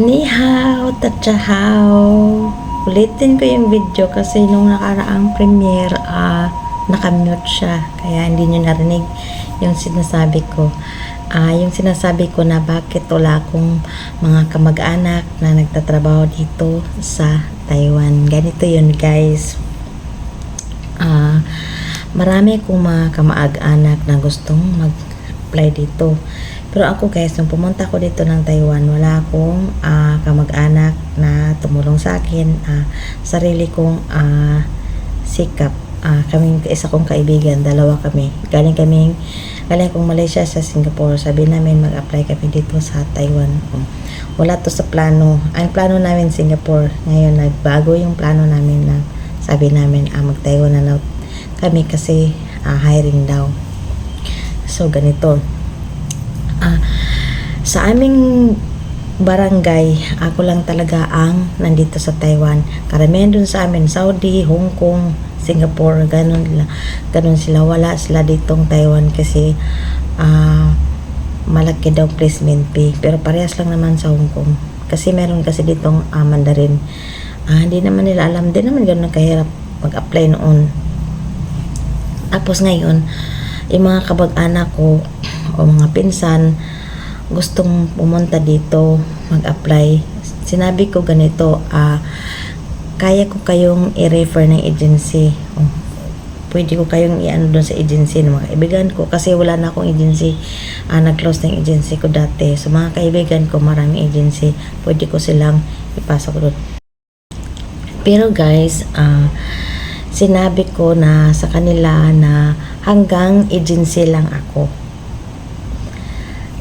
Ni hao, tatchahao. Ulitin ko yung video kasi nung nakaraang premiere, nakamute siya. Kaya hindi nyo narinig yung sinasabi ko. Yung sinasabi ko na bakit wala akong mga kamag-anak na nagtatrabaho dito sa Taiwan. Ganito yun, guys. Marami akong mga kamag-anak na gustong mag-apply dito. Pero ako, guys, nung pumunta ko dito ng Taiwan, wala akong kamag-anak na tumulong sa akin. Sarili kong sikap. Isa kong kaibigan, dalawa kami. Galing akong Malaysia sa Singapore. Sabi namin mag-apply kami dito sa Taiwan. Wala to sa plano. Ang plano namin Singapore. Ngayon nagbago yung plano namin na sabi namin mag-Taiwan na kami kasi hiring daw. So ganito. Sa aming barangay, ako lang talaga ang nandito sa Taiwan. Karamihan dun sa amin, Saudi, Hong Kong, Singapore, ganun sila. Wala sila ditong Taiwan kasi malaki daw placement fee. Pero parehas lang naman sa Hong Kong. Kasi meron kasi ditong Mandarin. Hindi naman nila alam. Di naman ganun kahirap mag-apply noon. Tapos ngayon, yung mga kabag-anak ko o mga pinsan gustong pumunta dito mag-apply. Sinabi ko ganito, kaya ko kayong i-refer ng agency. Pwede ko kayong i-ano doon sa agency ng mga kaibigan ko kasi wala na akong agency. Nag-close ng agency ko dati. So mga kaibigan ko maraming agency. Pwede ko silang ipasok doon. Pero guys, sinabi ko na sa kanila na hanggang agency lang ako.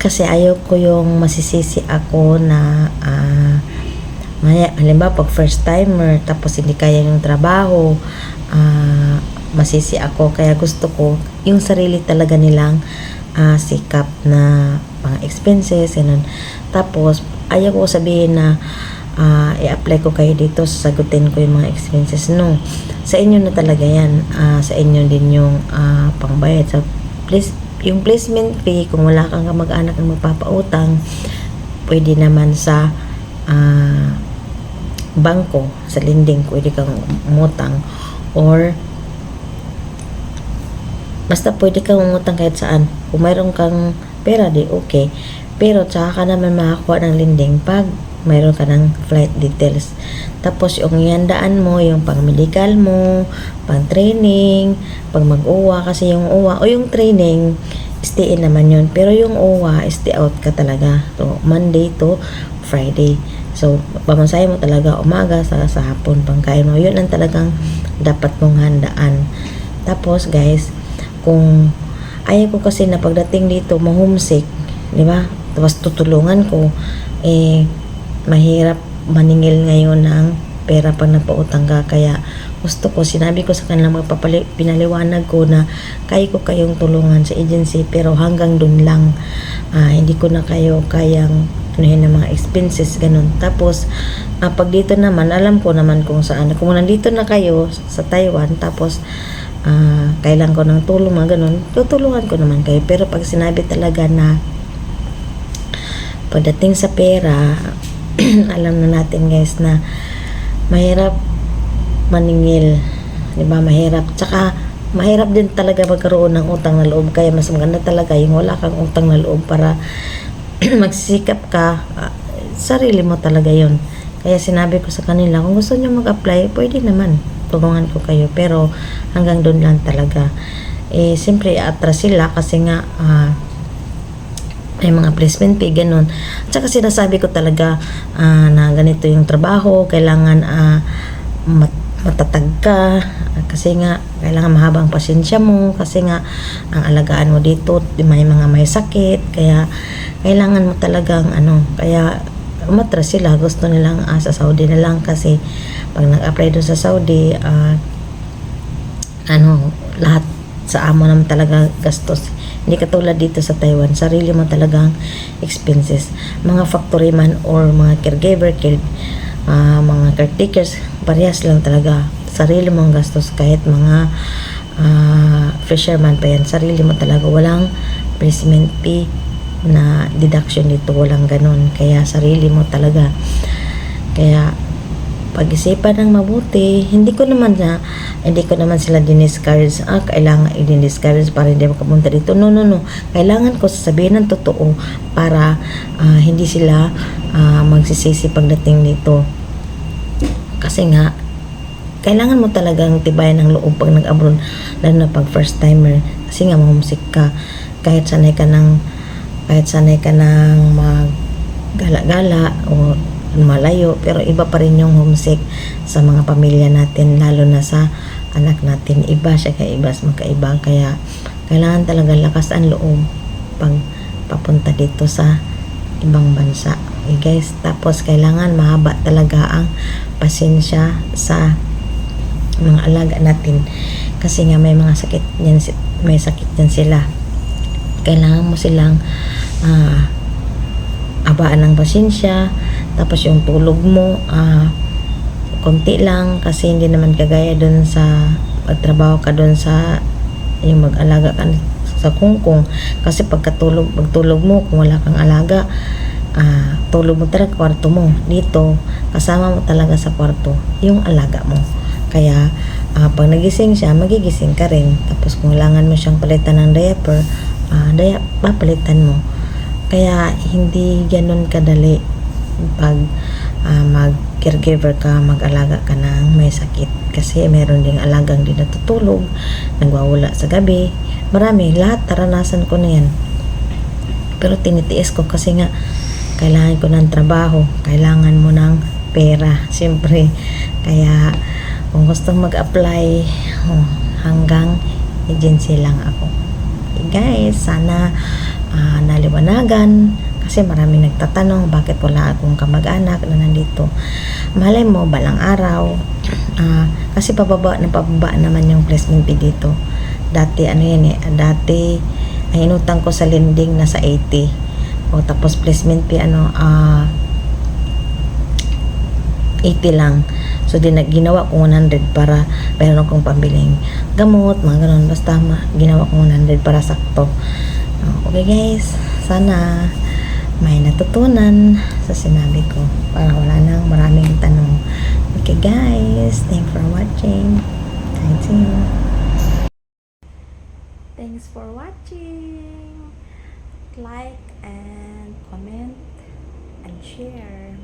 Kasi ayaw ko yung masisisi ako na halimbawa pag first timer tapos hindi kaya yung trabaho, masisi ako. Kaya gusto ko yung sarili talaga nilang sikap na mga expenses and tapos ayaw ko sabihin na i-apply ko kayo dito, sasagutin ko yung mga expenses. No, sa inyo na talaga yan. Sa inyo din yung pangbayad. So please, yung placement fee, kung wala kang kamag-anak na magpapautang, pwede naman sa bangko, sa lending, pwede kang umutang, or basta pwede kang umutang kahit saan. Kung mayroon kang pera, di okay. Pero tsaka ka naman makakuha ng lending pag mayroon ka ng flight details. Tapos yung ihandaan mo, yung pang-medical mo, pang-training, pag mag-uwa, kasi yung uwa o yung training, stay in naman yun. Pero yung uwa, stay out ka talaga. So, Monday to Friday. So, pamasahe mo talaga umaga sa hapon, pangkain mo. Yun ang talagang dapat mong handaan. Tapos, guys, kung ayaw ko kasi na pagdating dito, ma-homesick, di ba? Tapos tutulungan ko, mahirap maningil ngayon ng pera pag napautang ka. Kaya gusto ko, sinabi ko sa kanila, pinaliwanag ko na kaya ko kayong tulungan sa agency pero hanggang dun lang. Hindi ko na kayo kayang anuhin ng mga expenses, ganun. Tapos pag dito naman, alam ko naman kung saan. Kung nandito na kayo sa Taiwan, tapos kailan ko ng tulong, mga ganun, tutulungan ko naman kayo. Pero pag sinabi talaga na pagdating sa pera, alam na natin, guys, na mahirap maningil, di ba? Mahirap. Tsaka mahirap din talaga magkaroon ng utang na loob. Kaya mas maganda talaga yung wala kang utang na loob para magsisikap ka. Sarili mo talaga yun. Kaya sinabi ko sa kanila, kung gusto nyo mag-apply, pwede naman, tulungan ko kayo. Pero hanggang doon lang talaga. Siyempre atras sila kasi nga may mga placement fee, ganun. At saka sinasabi ko talaga na ganito yung trabaho, kailangan matatag ka, kasi nga kailangan mahabang pasensya mo, kasi nga ang alagaan mo dito may mga may sakit, kaya kailangan mo talagang kaya umatras sila. Gusto nilang sa Saudi na lang kasi pag nag-apply doon sa Saudi, lahat sa amo naman talaga gastos. Hindi katulad dito sa Taiwan, sarili mo talagang expenses. Mga factory man or mga caregiver, mga caretakers, parehas lang talaga. Sarili mong gastos. Kahit mga fisherman pa yan, sarili mo talaga. Walang placement fee na deduction dito, walang ganun. Kaya sarili mo talaga. Kaya pag-isipan ng mabuti, hindi ko naman sila diniscourage, kailangan i-discourage para hindi makapunta dito. No. Kailangan ko sasabihin ng totoo para hindi sila magsisisi pagdating dito. Kasi nga, kailangan mo talagang tibayan ng loob pag nag-abroad, lalo na pag first timer. Kasi nga, homesick ka. Kahit sanay ka ng maggala-gala o malayo, pero iba pa rin yung homesick sa mga pamilya natin, lalo na sa anak natin. Iba siya, iba magkaiba. Kaya kailangan talaga lakas ang loob pag papunta dito sa ibang bansa. Okay guys, tapos kailangan mahaba talaga ang pasensya sa mga alaga natin, kasi nga may mga sakit yan sila. Kailangan mo silang abaan ng pasensya. Tapos yung tulog mo konti lang, kasi hindi naman kagaya dun sa pagtrabaho ka dun sa yung mag-alaga ka sa kungkong. Kasi pagtulog mo, kung wala kang alaga, tulog mo talaga kwarto mo. Dito kasama mo talaga sa kwarto yung alaga mo. Kaya pag nagising siya, magigising ka rin. Tapos kung kailangan mo siyang palitan ng diaper, papalitan mo. Kaya hindi ganun kadali pag mag-caregiver ka, mag-alaga ka ng may sakit. Kasi meron ding alagang di natutulog, nagwawala sa gabi. Marami, lahat naranasan ko na yan. Pero tinitiis ko kasi nga kailangan ko ng trabaho, kailangan mo ng pera, siyempre. Kaya kung gustong mag-apply, hanggang agency lang ako. Okay guys, sana naliwanagan, kasi marami nagtatanong bakit wala akong kamag-anak na nandito. Malay mo balang araw, kasi pababa naman yung placement fee dito. Dati dati ay inutang ko sa lending na sa 80, o tapos placement fee 80 lang. So ginawa ko 100 para meron akong pambiling gamot, mga ganun. Basta ginawa ko 100 para sakto. Okay guys, sana may natutunan sa sinabi ko para wala nang maraming tanong. Okay guys, thanks for watching. Thanks you. Thanks for watching. Like and comment and share.